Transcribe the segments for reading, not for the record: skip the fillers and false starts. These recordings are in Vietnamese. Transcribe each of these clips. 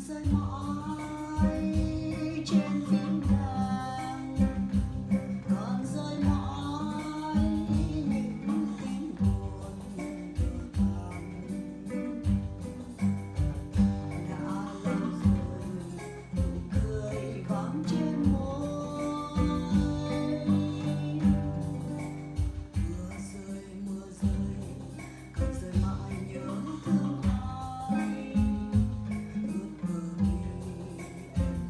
rơi mãi trên phiến đàng, còn rơi mãi những tiếng buồn thở than. Đã lâu rồi nụ cười vắng trên môi, mưa rơi còn rơi mãi nhớ thương ai. Ước mơ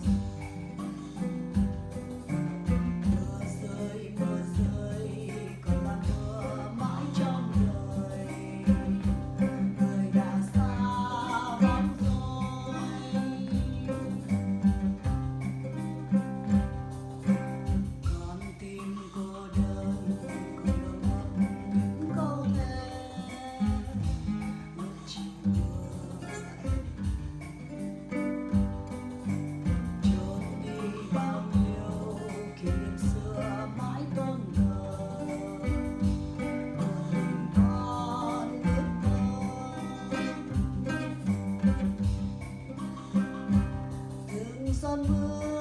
khi em mưa rơi còn là mưa mãi trong đời. Người đã xa bóng rồi, con tim cô đơn cùng ngập những câu thề. Một chiều mưa trôi đi bao nhiêu kỷ niệm xưa mãi tôn thờ. Một mình con ước mơ từng giọt mưa